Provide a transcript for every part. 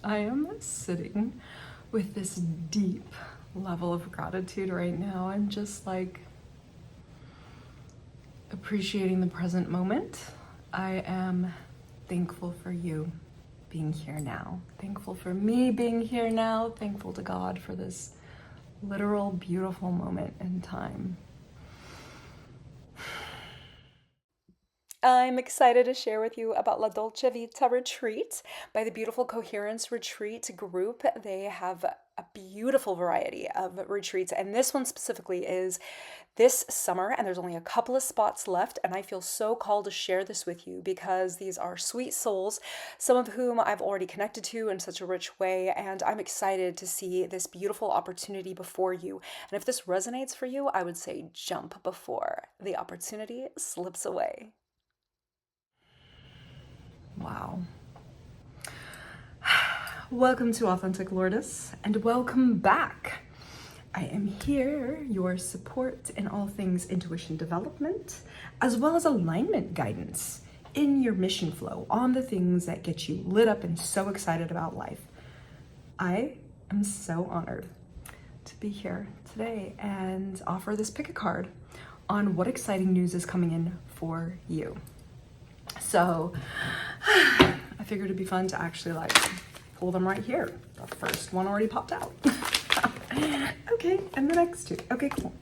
I am sitting with this deep level of gratitude right now and just like appreciating the present moment. I am thankful for you being here now. Thankful for me being here now. Thankful to God for this literal, beautiful moment in time. I'm excited to share with you about La Dulce Vita retreat by the beautiful Coherence Retreat group. They have a beautiful variety of retreats, and this one specifically is this summer, and there's only a couple of spots left, and I feel so called to share this with you because these are sweet souls, some of whom I've already connected to in such a rich way, and I'm excited to see this beautiful opportunity before you. And if this resonates for you, I would say jump before the opportunity slips away. Wow. Welcome to Authentic Lourdes, and welcome back. I am here, your support in all things intuition development, as well as alignment guidance in your mission flow on the things that get you lit up and so excited about life. I am so honored to be here today and offer this pick a card on what exciting news is coming in for you. So I figured it'd be fun to actually like pull them right here. The first one already popped out. Okay, and the next two. Okay, cool.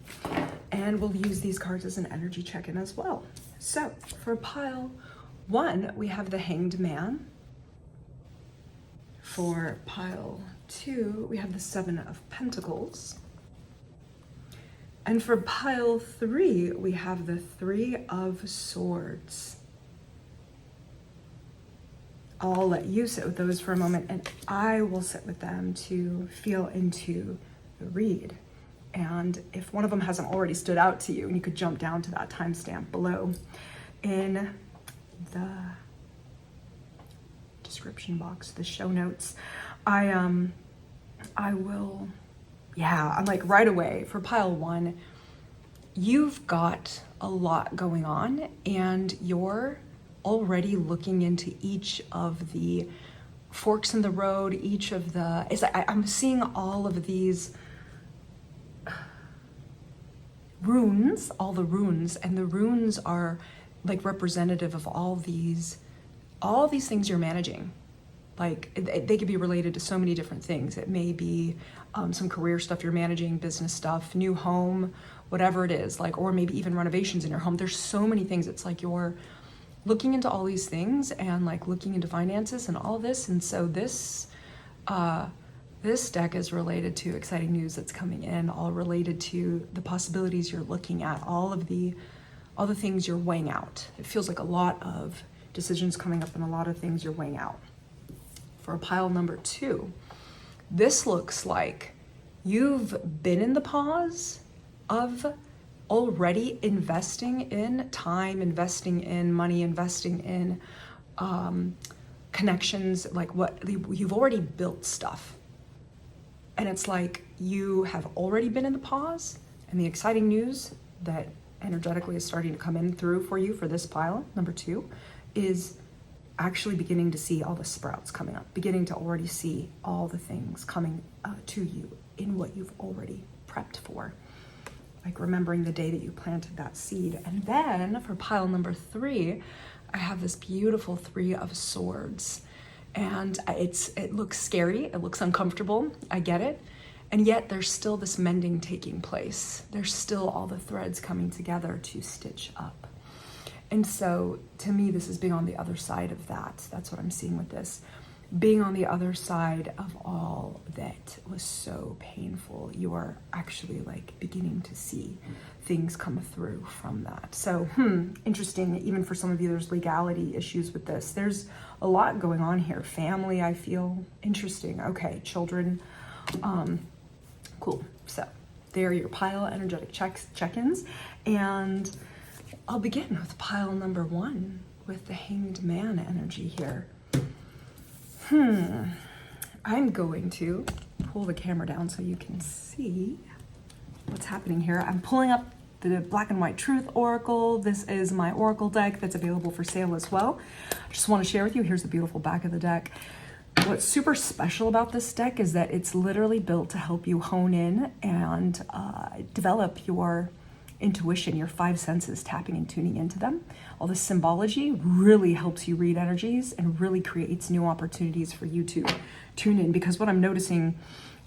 And we'll use these cards as an energy check-in as well. So for pile one, we have the Hanged Man. For pile two, we have the Seven of Pentacles. And for pile three, we have the Three of Swords. I'll let you sit with those for a moment, and I will sit with them to feel into the read. And if one of them hasn't already stood out to you, and you could jump down to that timestamp below in the description box, the show notes, I will, I'm like right away for pile one, you've got a lot going on, and you're already looking into each of the forks in the road, each of the, I'm seeing all of these runes, all the runes, and the runes are like representative of all these things you're managing. Like they could be related to so many different things. It may be some career stuff you're managing, business stuff, new home, whatever it is, like, or maybe even renovations in your home. There's so many things. It's like you're looking into all these things and like looking into finances and all this. And so this deck is related to exciting news that's coming in, all related to the possibilities you're looking at, all the things you're weighing out. It feels like a lot of decisions coming up and a lot of things you're weighing out. For pile number two, this looks like you've been in the pause of already investing in time, investing in money, investing in connections, like what you've already built stuff. And it's like you have already been in the pause, and the exciting news that energetically is starting to come in through for you for this pile, number two, is actually beginning to see all the sprouts coming up, beginning to already see all the things coming to you in what you've already prepped for. Like remembering the day that you planted that seed. And then for pile number three, I have this beautiful Three of Swords. And it looks scary, it looks uncomfortable, I get it. And yet there's still this mending taking place. There's still all the threads coming together to stitch up. And so to me, this is being on the other side of that. That's what I'm seeing with this. Being on the other side of all that was so painful, you are actually like beginning to see things come through from that. So, interesting. Even for some of you, there's legality issues with this. There's a lot going on here. Family, I feel interesting. Okay, children, cool. So there are your pile energetic check-ins. And I'll begin with pile number one with the Hanged Man energy here. I'm going to pull the camera down so you can see what's happening here. I'm pulling up the Black and White Truth Oracle. This is my Oracle deck that's available for sale as well. I just want to share with you, here's the beautiful back of the deck. What's super special about this deck is that it's literally built to help you hone in and develop your intuition, your five senses, tapping and tuning into them. All this symbology really helps you read energies and really creates new opportunities for you to tune in. Because what I'm noticing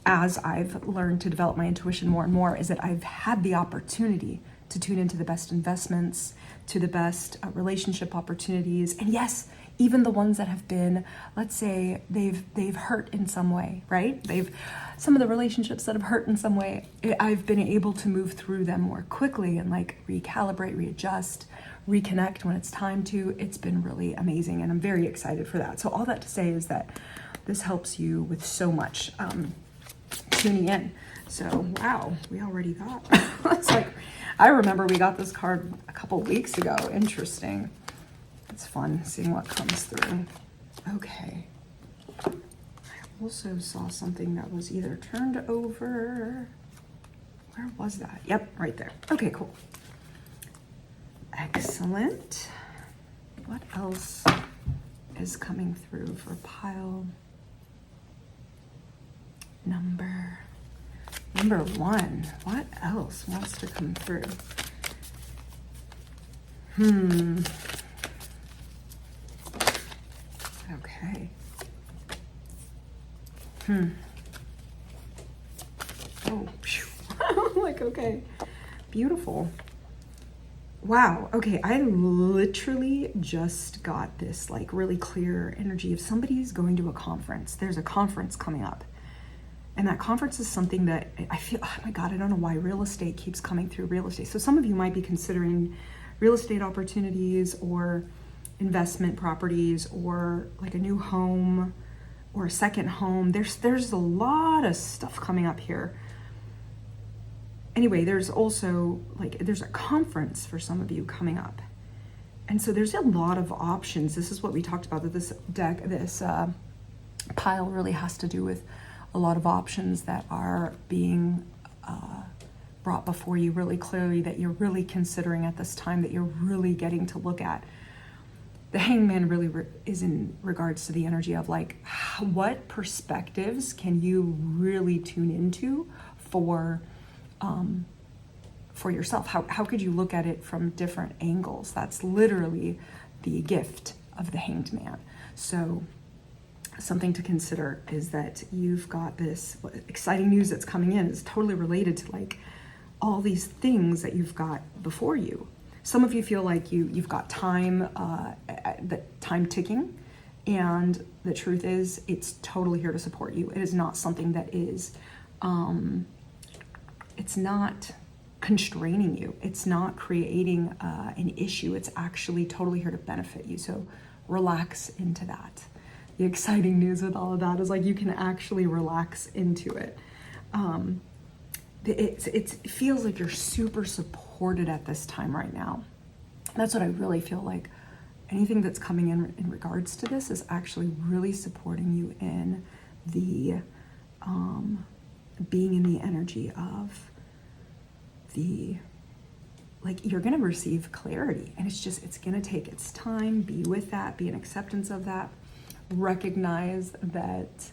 as I've learned to develop my intuition more and more is that I've had the opportunity to tune into the best investments, to the best relationship opportunities, and yes, even the ones that have been, let's say, they've hurt in some way, right? Some of the relationships that have hurt in some way, I've been able to move through them more quickly and like recalibrate, readjust, reconnect when it's time to. It's been really amazing, and I'm very excited for that. So all that to say is that this helps you with so much tuning in. So wow, we already got. It's like, I remember we got this card a couple weeks ago. Interesting. It's fun seeing what comes through. Okay. I also saw something that was either turned over. Where was that? Yep, right there. Okay, cool. Excellent. What else is coming through for pile number one? What else wants to come through? Okay. Oh, like, okay. Beautiful. Wow. Okay. I literally just got this like really clear energy of somebody's going to a conference. There's a conference coming up. And that conference is something that I feel, oh my God, I don't know why real estate keeps coming through real estate. So some of you might be considering real estate opportunities or investment properties or like a new home or a second home. There's a lot of stuff coming up here. Anyway, there's also like, there's a conference for some of you coming up. And so there's a lot of options. This is what we talked about, that this deck, this pile really has to do with a lot of options that are being brought before you really clearly, that you're really considering at this time, that you're really getting to look at. The Hangman really is in regards to the energy of like, what perspectives can you really tune into for yourself? How could you look at it from different angles? That's literally the gift of the Hanged Man. So something to consider is that you've got this exciting news that's coming in. It's totally related to like all these things that you've got before you. Some of you feel like you've got time, the time ticking, and the truth is it's totally here to support you. It is not something that is, it's not constraining you. It's not creating an issue. It's actually totally here to benefit you. So relax into that. The exciting news with all of that is like you can actually relax into it. It feels like you're super supported at this time right now. That's what I really feel like. Anything that's coming in regards to this is actually really supporting you in the being in the energy of the, like, you're going to receive clarity, and it's going to take its time. Be with that, be in acceptance of that. Recognize that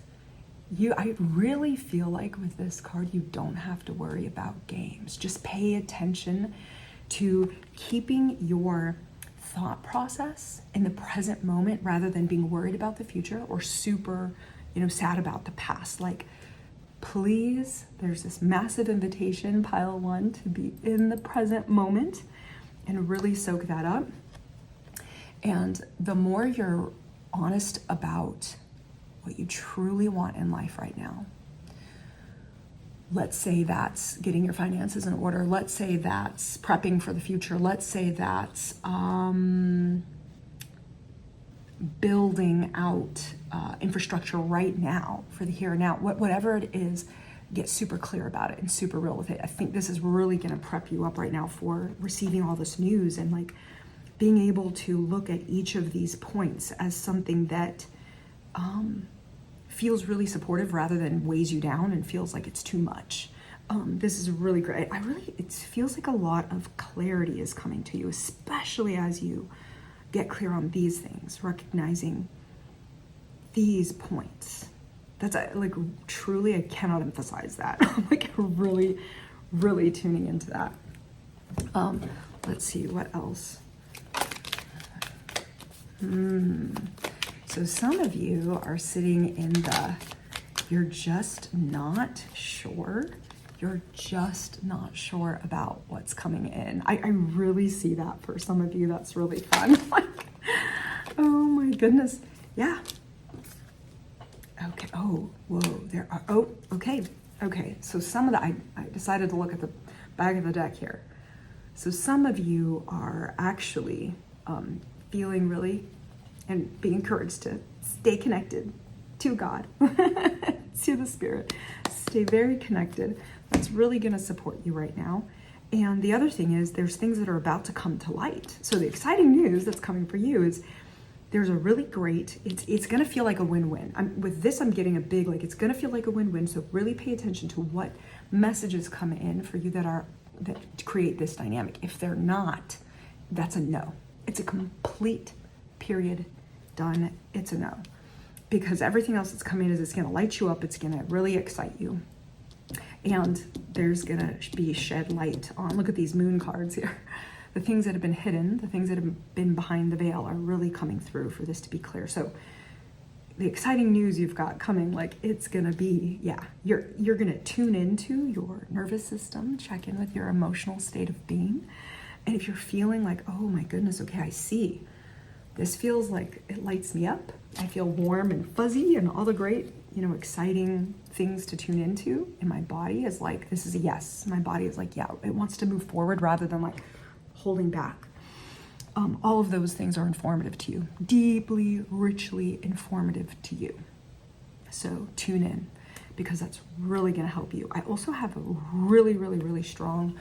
I really feel like with this card, you don't have to worry about games. Just pay attention to keeping your thought process in the present moment rather than being worried about the future or super, sad about the past. Like, please, there's this massive invitation, pile one, to be in the present moment and really soak that up. And the more you're honest about what you truly want in life right now. Let's say that's getting your finances in order. Let's say that's prepping for the future. Let's say that's building out infrastructure right now for the here and now. Whatever it is, get super clear about it and super real with it. I think this is really going to prep you up right now for receiving all this news and like being able to look at each of these points as something that feels really supportive rather than weighs you down and feels like it's too much. This is really great. It feels like a lot of clarity is coming to you, especially as you get clear on these things, recognizing these points. That's like truly, I cannot emphasize that. I'm like really, really tuning into that. Let's see what else. So some of you are sitting in the, you're just not sure. You're just not sure about what's coming in. I really see that for some of you. That's really fun. Like, oh my goodness. Yeah. Okay. Oh, whoa. There are, oh, okay. Okay. So some of the, I decided to look at the back of the deck here. So some of you are actually feeling really and being encouraged to stay connected to God, to the Spirit. Stay very connected. That's really going to support you right now. And the other thing is there's things that are about to come to light. So the exciting news that's coming for you is there's a really great, it's going to feel like a win-win. With this, I'm getting a big, like, it's going to feel like a win-win. So really pay attention to what messages come in for you that create this dynamic. If they're not, that's a no. It's a complete period, done. It's a no. Because everything else that's coming is it's going to light you up. It's going to really excite you. And there's going to be shed light on, look at these moon cards here. The things that have been hidden, the things that have been behind the veil are really coming through for this to be clear. So the exciting news you've got coming, like it's going to be, yeah, you're going to tune into your nervous system, check in with your emotional state of being. And if you're feeling like, oh my goodness, okay, I see. This feels like it lights me up. I feel warm and fuzzy and all the great, exciting things to tune into. And my body is like, this is a yes. My body is like, yeah, it wants to move forward rather than like holding back. All of those things are informative to you, deeply, richly informative to you. So tune in because that's really going to help you. I also have a really, really, really strong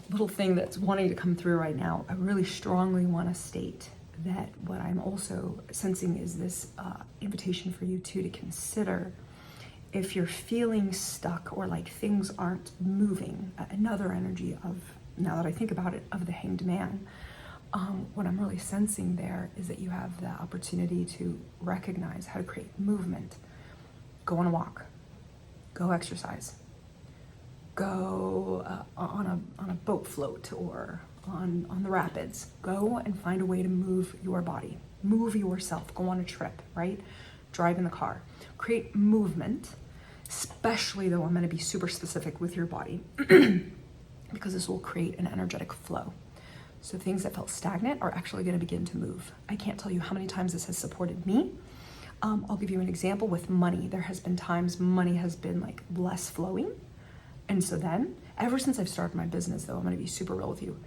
little thing that's wanting to come through right now. I really strongly want to state that what I'm also sensing is this invitation for you to consider if you're feeling stuck or like things aren't moving. Another energy of, now that I think about it, of the Hanged Man. What I'm really sensing there is that you have the opportunity to recognize how to create movement. Go on a walk, go exercise, go on a boat float or on the rapids. Go and find a way to move your body, move yourself, go on a trip, right? Drive in the car, create movement, especially though I'm going to be super specific with your body because this will create an energetic flow. So things that felt stagnant are actually going to begin to move. I can't tell you how many times this has supported me. I'll give you an example with money. There has been times money has been like less flowing. And so then, ever since I've started my business though, I'm going to be super real with you.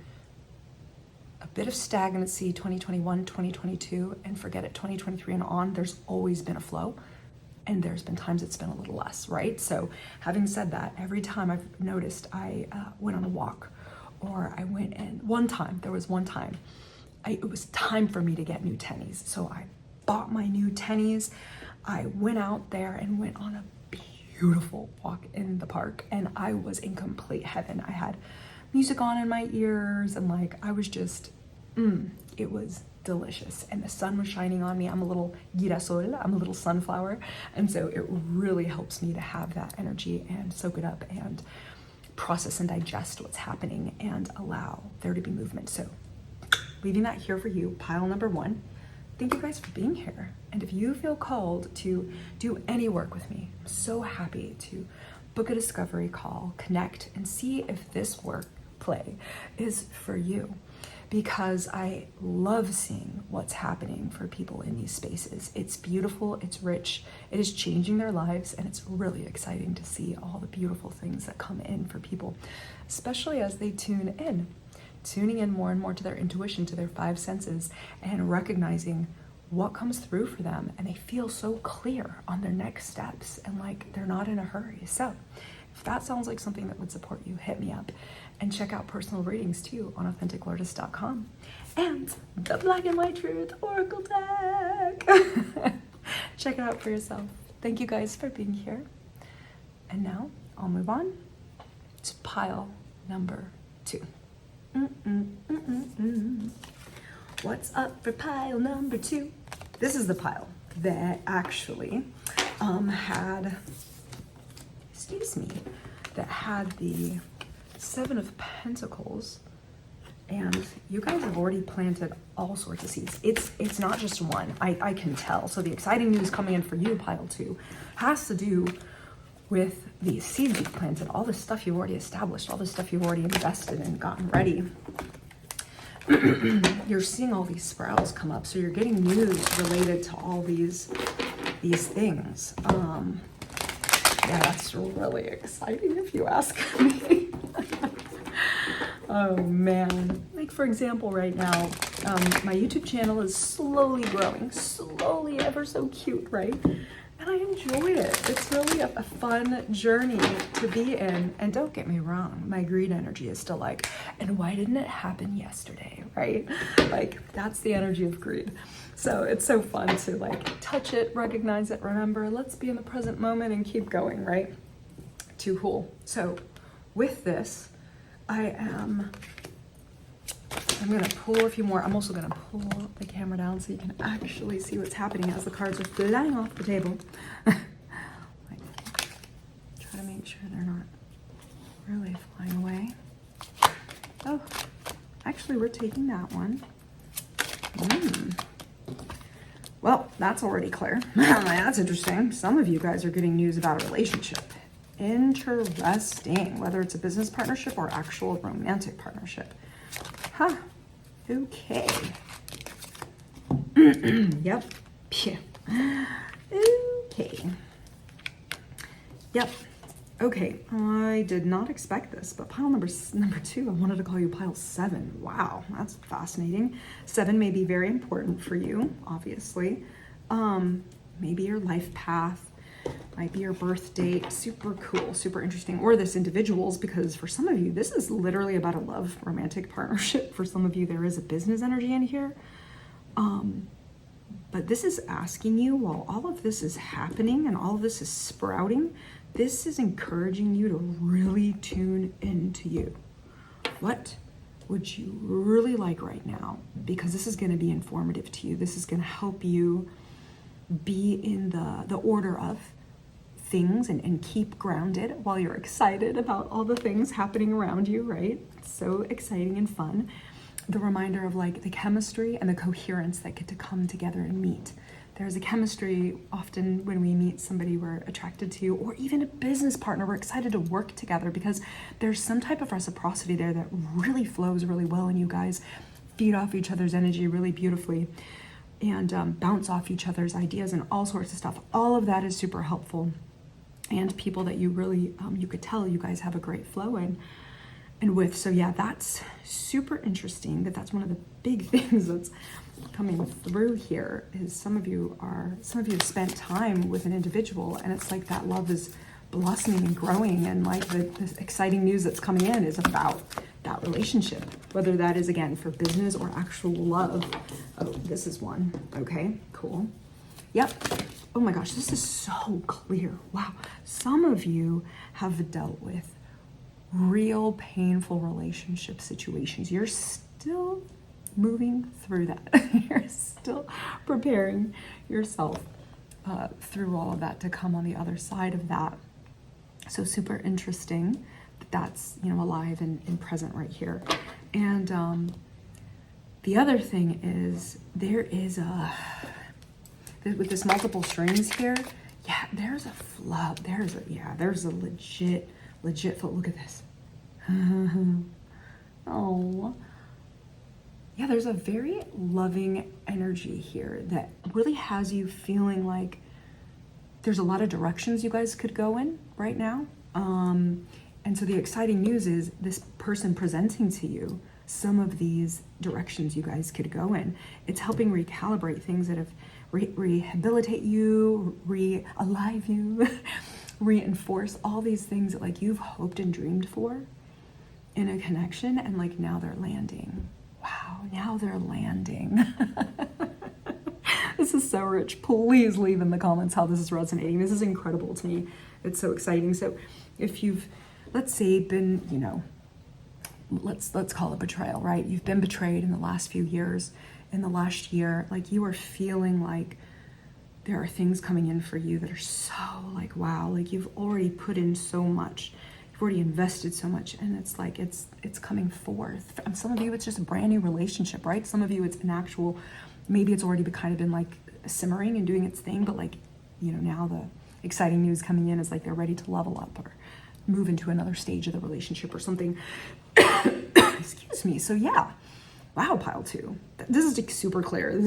A bit of stagnancy, 2021, 2022, and forget it, 2023 and on, there's always been a flow. And there's been times it's been a little less, right? So having said that, every time I've noticed I went on a walk or I went in, there was one time, it was time for me to get new tennies. So I bought my new tennies. I went out there and went on a beautiful walk in the park and I was in complete heaven. I had music on in my ears and like, I was just, it was delicious. And the sun was shining on me. I'm a little girasol, I'm a little sunflower. And so it really helps me to have that energy and soak it up and process and digest what's happening and allow there to be movement. So leaving that here for you, pile number one. Thank you guys for being here. And if you feel called to do any work with me, I'm so happy to book a discovery call, connect, and see if this work play is for you. Because I love seeing what's happening for people in these spaces. It's beautiful, it's rich, it is changing their lives, and it's really exciting to see all the beautiful things that come in for people, especially as they tune in. Tuning in more and more to their intuition, to their five senses, and recognizing what comes through for them. And they feel so clear on their next steps and like they're not in a hurry. So if that sounds like something that would support you, hit me up and check out personal readings too on AuthenticLourdes.com and the Black and White Truth Oracle deck. Check it out for yourself. Thank you guys for being here. And now I'll move on to pile number 2. What's up for pile number 2? This is the pile that actually had, excuse me, that had the Seven of Pentacles, and you guys have already planted all sorts of seeds. It's not just one, I can tell. So the exciting news coming in for you, pile 2, has to do with these seeds you've planted, all the stuff you've already established, all the stuff you've already invested in, gotten ready. You're seeing all these sprouts come up, so you're getting news related to all these things. Yeah, that's really exciting if you ask me. Oh man. Like for example, right now, my YouTube channel is slowly growing, slowly, ever so cute, right? And I enjoy it. It's really a fun journey to be in. And don't get me wrong, my greed energy is still like, and why didn't it happen yesterday, right? Like that's the energy of greed. So it's so fun to like touch it, recognize it, remember, let's be in the present moment and keep going, right? Too cool. So with this, I'm gonna pull a few more. I'm also gonna pull the camera down so you can actually see what's happening as the cards are flying off the table. Like, try to make sure they're not really flying away. Oh, actually we're taking that one. Well, that's already clear. That's interesting. Some of you guys are getting news about a relationship. Interesting, whether it's a business partnership or actual romantic partnership. Huh. Okay. Yep. Okay. Yep. Okay. I did not expect this, but pile number 2, I wanted to call you pile 7. Wow, that's fascinating. 7 may be very important for you, obviously. Maybe your life path. Might be your birth date. Super cool, super interesting. Or this individual's, because for some of you, this is literally about a love romantic partnership. For some of you, there is a business energy in here. But this is asking you, while all of this is happening and all of this is sprouting, this is encouraging you to really tune into you. What would you really like right now? Because this is going to be informative to you. This is going to help you be in the order of things and keep grounded while you're excited about all the things happening around you, right? It's so exciting and fun. The reminder of like the chemistry and the coherence that get to come together and meet. There's a chemistry often when we meet somebody we're attracted to, or even a business partner, we're excited to work together because there's some type of reciprocity there that really flows really well, and you guys feed off each other's energy really beautifully and bounce off each other's ideas and all sorts of stuff. All of that is super helpful. And people that you really, you could tell you guys have a great flow in and with. So yeah, that's super interesting. That's one of the big things that's coming through here is some of you have spent time with an individual, and it's like that love is blossoming and growing, and like the exciting news that's coming in is about that relationship, whether that is again for business or actual love. Oh, this is one. Okay, cool. Yep. Oh my gosh, this is so clear. Wow. Some of you have dealt with real painful relationship situations. You're still moving through that. You're still preparing yourself through all of that to come on the other side of that. So super interesting that that's, you know, alive and present right here. And the other thing is there is with this multiple strings here, yeah, there's a flow. There's a legit flow. Look at this. Oh, yeah, there's a very loving energy here that really has you feeling like there's a lot of directions you guys could go in right now. And so the exciting news is this person presenting to you some of these directions you guys could go in. It's helping recalibrate things that have rehabilitate you, re-alive you, reinforce all these things that like you've hoped and dreamed for in a connection, and like now they're landing. Wow, now they're landing. This is so rich. Please leave in the comments how this is resonating. This is incredible to me. It's so exciting. So if you've, let's say, been, you know, let's call it betrayal, right? You've been betrayed in the last few years, in the last year, like you are feeling like there are things coming in for you that are so like, wow, like you've already put in so much. You've already invested so much, and it's like, it's coming forth. And some of you, it's just a brand new relationship, right? Some of you, it's an actual, maybe it's already kind of been like simmering and doing its thing, but like, you know, now the exciting news coming in is like they're ready to level up or move into another stage of the relationship or something. Excuse me. So yeah, wow, pile 2. This is like super clear.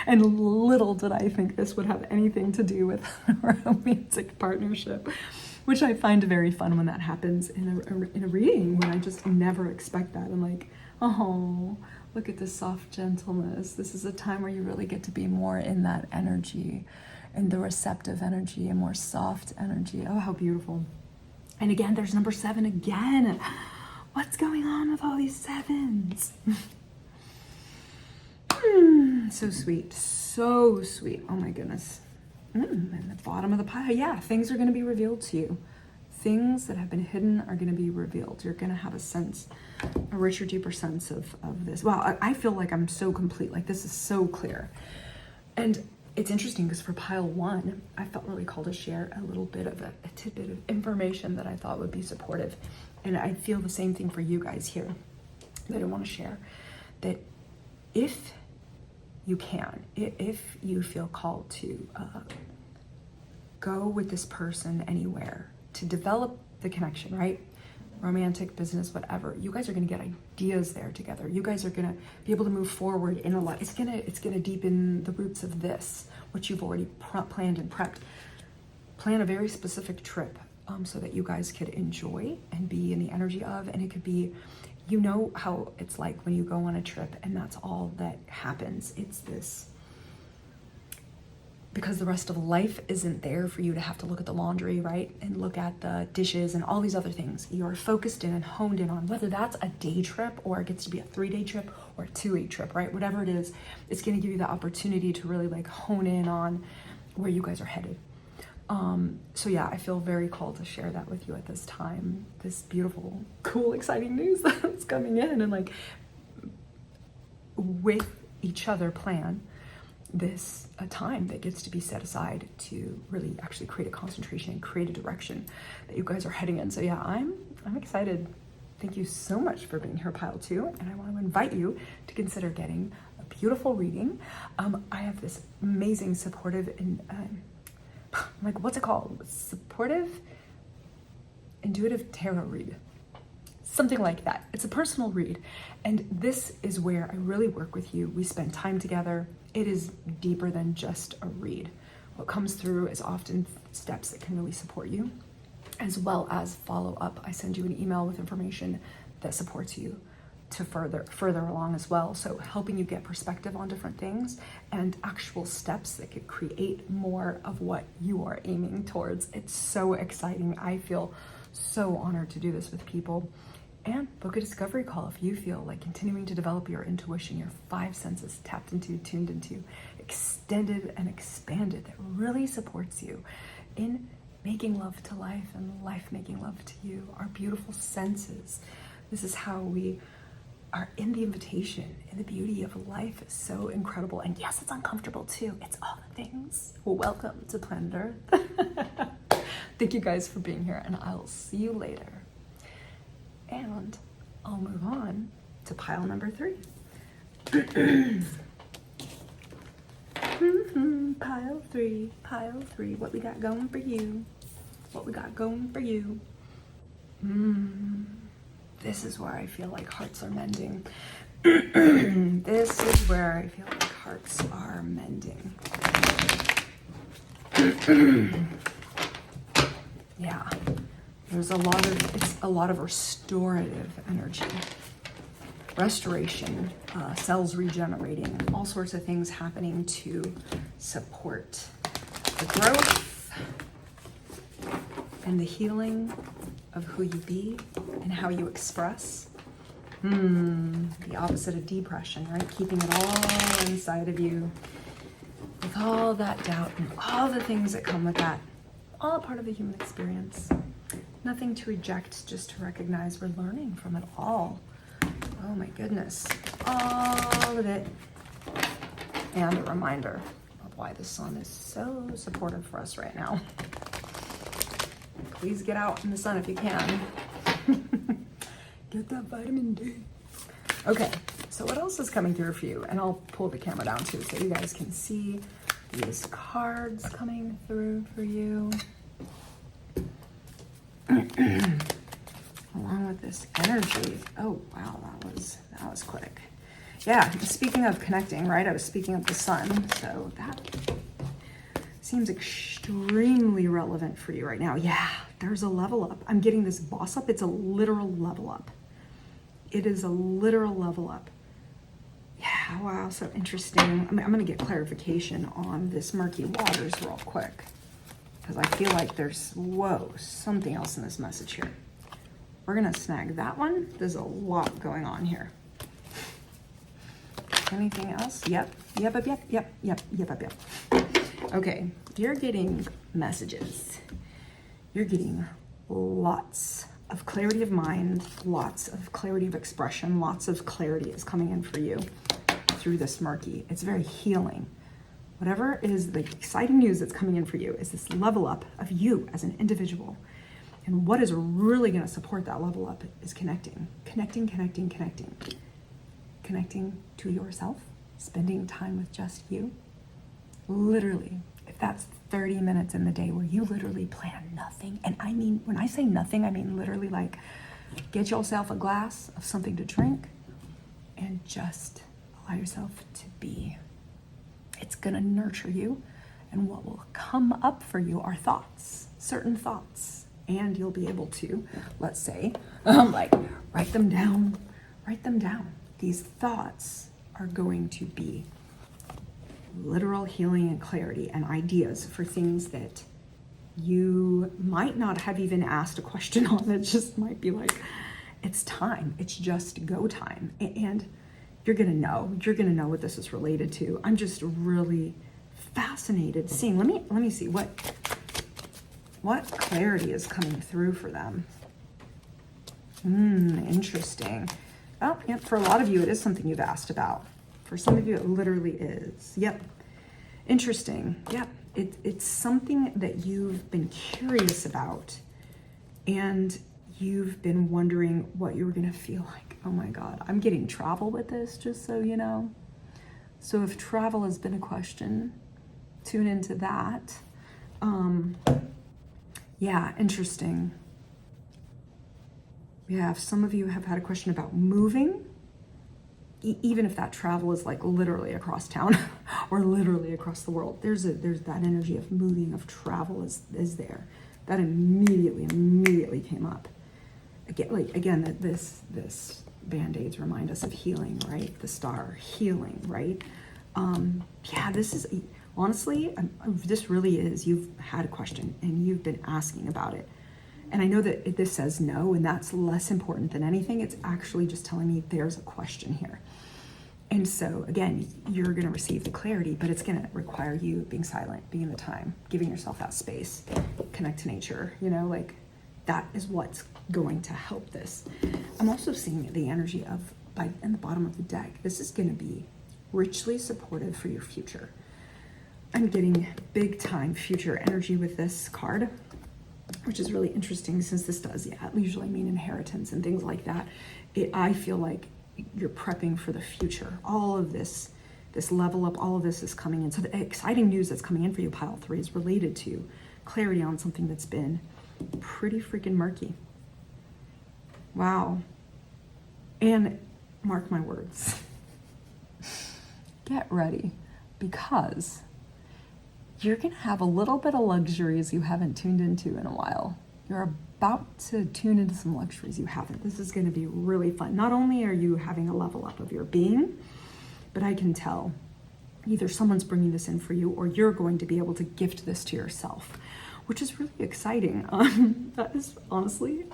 And little did I think this would have anything to do with a romantic partnership, which I find very fun when that happens in a reading, when I just never expect that. I'm like, oh, look at this soft gentleness. This is a time where you really get to be more in that energy, and the receptive energy and more soft energy. Oh, how beautiful. And again, there's number 7 again. What's going on with all these 7s? So sweet, so sweet. Oh my goodness. And the bottom of the pile, yeah, things are going to be revealed to you. Things that have been hidden are going to be revealed. You're going to have a sense, a richer, deeper sense of this. Wow, I feel like I'm so complete. Like this is so clear. And it's interesting because for pile 1, I felt really called to share a little bit of a tidbit of information that I thought would be supportive. And I feel the same thing for you guys here that I want to share. That if you can, if you feel called to go with this person anywhere, to develop the connection, right? Romantic, business, whatever. You guys are going to get ideas there together. You guys are going to be able to move forward in a lot. It's going to deepen the roots of this, what you've already planned and prepped. Plan a very specific trip so that you guys could enjoy and be in the energy of, and it could be, you know how it's like when you go on a trip and that's all that happens. It's this, because the rest of life isn't there for you to have to look at the laundry, right? And look at the dishes and all these other things. You're focused in and honed in on whether that's a day trip or it gets to be a 3-day trip or a 2-week trip, right? Whatever it is, it's going to give you the opportunity to really like hone in on where you guys are headed. So yeah, I feel very called to share that with you at this time, this beautiful, cool, exciting news that's coming in, and like with each other plan this a time that gets to be set aside to really actually create a concentration and create a direction that you guys are heading in. So yeah, I'm excited. Thank you so much for being here, pile 2, and I want to invite you to consider getting a beautiful reading. I have this amazing supportive and like, what's it called? Supportive intuitive tarot read. Something like that. It's a personal read. And this is where I really work with you. We spend time together. It is deeper than just a read. What comes through is often steps that can really support you, as well as follow up. I send you an email with information that supports you to further along as well. So helping you get perspective on different things and actual steps that could create more of what you are aiming towards. It's so exciting. I feel so honored to do this with people. And book a discovery call if you feel like continuing to develop your intuition, your 5 senses tapped into, tuned into, extended and expanded, that really supports you in making love to life and life making love to you, our beautiful senses. This is how we are in the invitation, and the beauty of life is so incredible. And yes, it's uncomfortable too. It's all the things. Well, welcome to planet Earth. Thank you guys for being here, and I'll see you later. And I'll move on to pile number 3. Pile 3, pile 3. What we got going for you? What we got going for you? This is where I feel like hearts are mending. This is where I feel like hearts are mending. Yeah, there's it's a lot of restorative energy, restoration, cells regenerating, all sorts of things happening to support the growth and the healing of who you be and how you express. The opposite of depression, right? Keeping it all inside of you with all that doubt and all the things that come with that. All part of the human experience. Nothing to reject, just to recognize we're learning from it all. Oh my goodness. All of it. And a reminder, why the sun is so supportive for us right now. Please get out in the sun if you can. Get that vitamin D. Okay, so what else is coming through for you? And I'll pull the camera down too so you guys can see these cards coming through for you. Along with this energy. Oh wow, that was quick. Yeah, speaking of connecting, right? I was speaking of the sun, so that seems extremely relevant for you right now. Yeah, there's a level up. I'm getting this boss up. It's a literal level up. It is a literal level up. Yeah, wow, so interesting. I'm going to get clarification on this murky waters real quick because I feel like there's, whoa, something else in this message here. We're going to snag that one. There's a lot going on here. Anything else? Yep. Okay, you're getting messages. You're getting lots of clarity of mind, lots of clarity of expression, lots of clarity is coming in for you through this murky. It's very healing. Whatever is the exciting news that's coming in for you is this level up of you as an individual. And what is really going to support that level up is connecting to yourself, spending time with just you. Literally, if that's 30 minutes in the day where you literally plan nothing, and I mean, when I say nothing, I mean literally like get yourself a glass of something to drink and just allow yourself to be. It's gonna nurture you, and what will come up for you are thoughts, certain thoughts, and you'll be able to, let's say, like write them down. These thoughts are going to be literal healing and clarity and ideas for things that you might not have even asked a question on. It just might be like, it's time. It's just go time. And you're gonna know what this is related to. I'm just really fascinated seeing, let me see what clarity is coming through for them. Interesting. Oh, yeah, for a lot of you, it is something you've asked about. For some of you, it literally is. Yep. Interesting. Yep. It's something that you've been curious about, and you've been wondering what you were going to feel like. Oh my God. I'm getting travel with this, just so you know. So if travel has been a question, tune into that. Yeah, interesting. Yeah, if some of you have had a question about moving, even if that travel is like literally across town or literally across the world, there's that energy of moving, of travel is there. That immediately came up. Again, this Band-Aids remind us of healing, right? The star, healing, right? Yeah, this is, honestly, this really is, you've had a question and you've been asking about it. And I know that this says no, and that's less important than anything. It's actually just telling me there's a question here. And so again, you're gonna receive the clarity, but it's gonna require you being silent, being in the time, giving yourself that space, connect to nature, like that is what's going to help this. I'm also seeing the energy of, in the bottom of the deck, this is gonna be richly supportive for your future. I'm getting big time future energy with this card, which is really interesting since this does, usually mean inheritance and things like that. I feel like you're prepping for the future. All of this level up, all of this is coming in. So the exciting news that's coming in for you, pile 3, is related to clarity on something that's been pretty freaking murky. Wow. And mark my words. Get ready, because you're going to have a little bit of luxuries you haven't tuned into in a while. You're about to tune into some luxuries you haven't. This is going to be really fun. Not only are you having a level up of your being, but I can tell either someone's bringing this in for you or you're going to be able to gift this to yourself, which is really exciting. That is honestly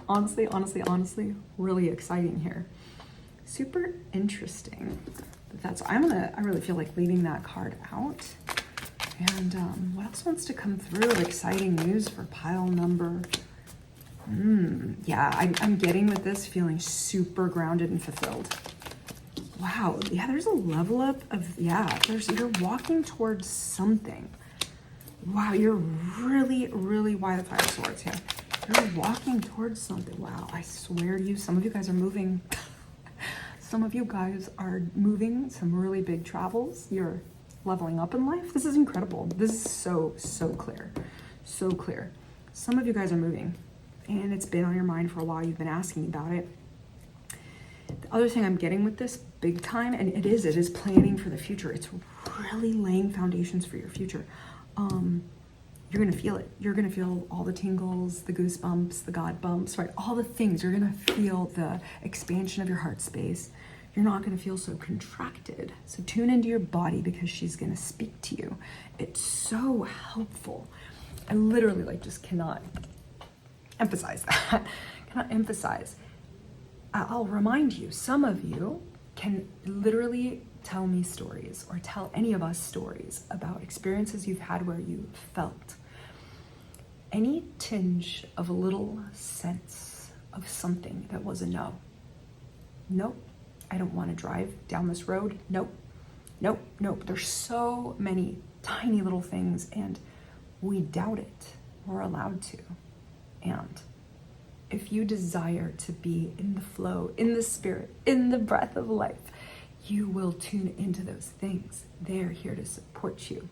really exciting here. Super interesting. I really feel like leaving that card out. And what else wants to come through of exciting news for pile number? Yeah, I'm getting with this feeling super grounded and fulfilled. Wow, yeah, there's a level up of, yeah, you're walking towards something. Wow, you're really, really, why the Five of Swords here? You're walking towards something. Wow, I swear to you, some of you guys are moving. Some of you guys are moving some really big travels. You're leveling up in life. This is incredible. This is so, so clear. So clear. Some of you guys are moving, and it's been on your mind for a while. You've been asking about it. The other thing I'm getting with this big time, and it is planning for the future. It's really laying foundations for your future. You're going to feel it. You're going to feel all the tingles, the goosebumps, the God bumps, right? All the things. You're going to feel the expansion of your heart space. You're not going to feel so contracted. So tune into your body because she's going to speak to you. It's so helpful. I literally just cannot emphasize that. Cannot emphasize. I'll remind you, some of you can literally tell me stories or tell any of us stories about experiences you've had where you felt any tinge of a little sense of something that was a no. Nope, I don't want to drive down this road. Nope, nope, nope. There's so many tiny little things, and we doubt it. We're allowed to. And if you desire to be in the flow, in the spirit, in the breath of life, you will tune into those things. They're here to support you.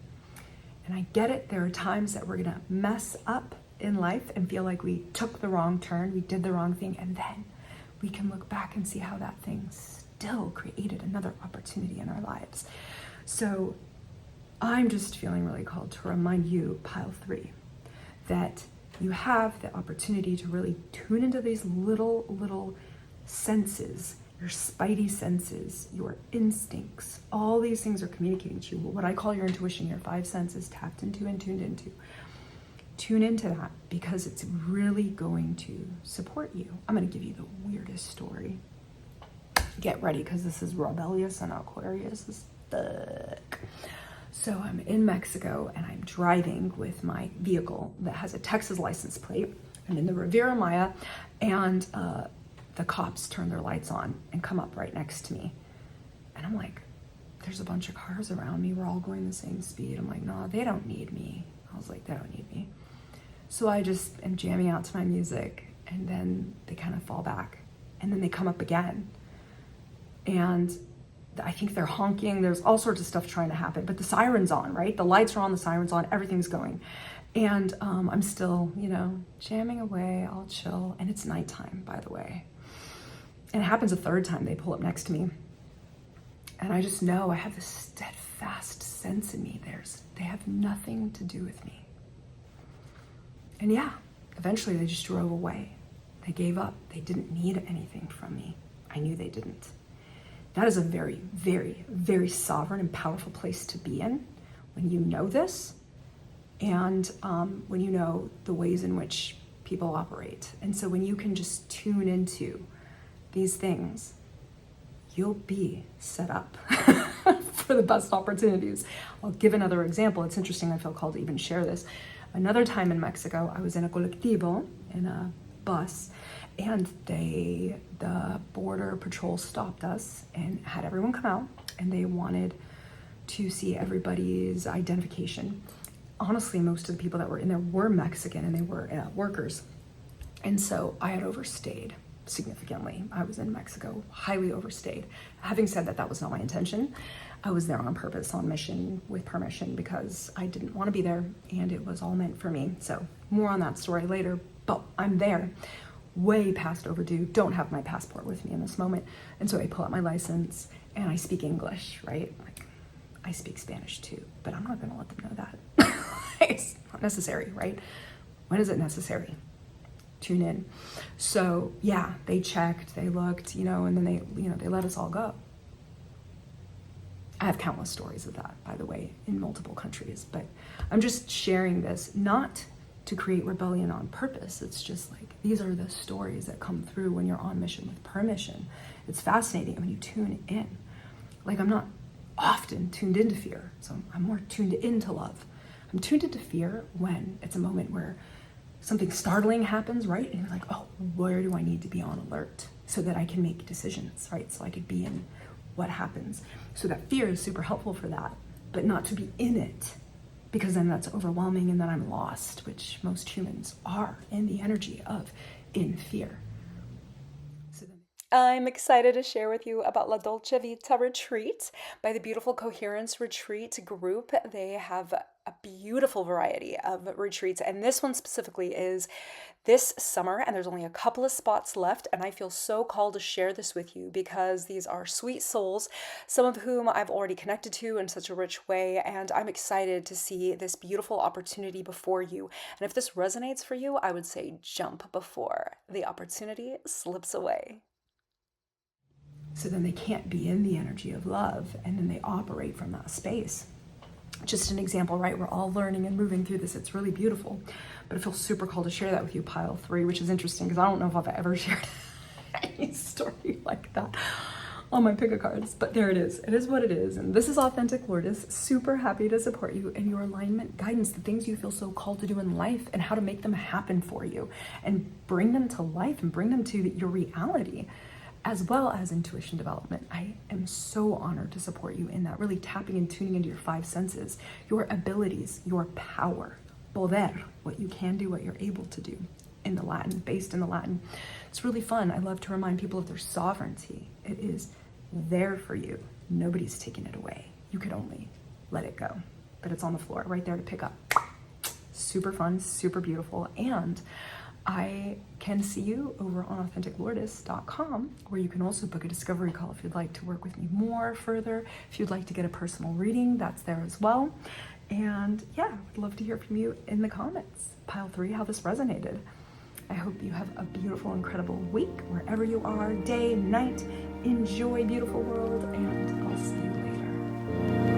And I get it. There are times that we're going to mess up in life and feel like we took the wrong turn, we did the wrong thing, and then we can look back and see how that thing still created another opportunity in our lives. So I'm just feeling really called to remind you, pile 3, that you have the opportunity to really tune into these little senses, your spidey senses, your instincts. All these things are communicating to you. What I call your intuition, your 5 senses tapped into and tuned into. Tune into that because it's really going to support you. I'm going to give you the weirdest story. Get ready because this is rebellious and Aquarius as fuck. So I'm in Mexico and I'm driving with my vehicle that has a Texas license plate. I'm in the Riviera Maya, and the cops turn their lights on and come up right next to me. And I'm like, there's a bunch of cars around me. We're all going the same speed. I'm like, no, they don't need me. I was like, they don't need me. So I just am jamming out to my music, and then they kind of fall back, and then they come up again. And I think they're honking. There's all sorts of stuff trying to happen, but the siren's on, right? The lights are on, the siren's on, everything's going. And I'm still, jamming away, all chill. And it's nighttime, by the way. And it happens a third time. They pull up next to me. And I just know I have this steadfast sense in me. They have nothing to do with me. And yeah, eventually they just drove away. They gave up. They didn't need anything from me. I knew they didn't. That is a very, very, very sovereign and powerful place to be in when you know this, and when you know the ways in which people operate. And so when you can just tune into these things, you'll be set up for the best opportunities. I'll give another example. It's interesting, I feel called to even share this. Another time in Mexico, I was in a colectivo, in a bus, and the border patrol stopped us and had everyone come out, and they wanted to see everybody's identification. Honestly, most of the people that were in there were Mexican, and they were workers. And so I had overstayed significantly. I was in Mexico, highly overstayed. Having said that, that was not my intention. I was there on purpose, on mission, with permission, because I didn't want to be there, and it was all meant for me. So more on that story later, but I'm there, way past overdue, don't have my passport with me in this moment. And so I pull out my license, and I speak English, right? Like, I speak Spanish too, but I'm not going to let them know that. It's not necessary, right? When is it necessary? Tune in. So yeah, they checked, they looked, and then they let us all go. I have countless stories of that, by the way, in multiple countries, but I'm just sharing this not to create rebellion on purpose. It's just like, these are the stories that come through when you're on mission with permission. It's fascinating when you tune in. Like, I'm not often tuned into fear, so I'm more tuned into love. I'm tuned into fear when it's a moment where something startling happens, right? And you're like, oh, where do I need to be on alert so that I can make decisions, right? So I could be in what happens. So that fear is super helpful for that, but not to be in it, because then that's overwhelming and then I'm lost, which most humans are in the energy of in fear. I'm excited to share with you about La Dulce Vita Retreat by the beautiful Coherence Retreat group. They have a beautiful variety of retreats, and this one specifically is this summer, and there's only a couple of spots left, and I feel so called to share this with you because these are sweet souls, some of whom I've already connected to in such a rich way, and I'm excited to see this beautiful opportunity before you. And if this resonates for you, I would say jump before the opportunity slips away. So then they can't be in the energy of love, and then they operate from that space. Just an example, right? We're all learning and moving through this. It's really beautiful, but I feel super called to share that with you, pile 3, which is interesting because I don't know if I've ever shared any story like that on my pick a cards, but there it is. It is what it is. And this is Authentic Lourdes. Super happy to support you in your alignment guidance, the things you feel so called to do in life and how to make them happen for you and bring them to life and bring them to your reality, as well as intuition development. I am so honored to support you in that, really tapping and tuning into your 5 senses, your abilities, your power, poder, what you can do, what you're able to do in the Latin, based in the Latin. It's really fun. I love to remind people of their sovereignty. It is there for you. Nobody's taking it away. You could only let it go, but it's on the floor right there to pick up. Super fun, super beautiful. And I can see you over on AuthenticLourdes.com, where you can also book a discovery call if you'd like to work with me more further. If you'd like to get a personal reading, that's there as well. And yeah, I'd love to hear from you in the comments. Pile 3, how this resonated. I hope you have a beautiful, incredible week, wherever you are, day, night. Enjoy, beautiful world, and I'll see you later.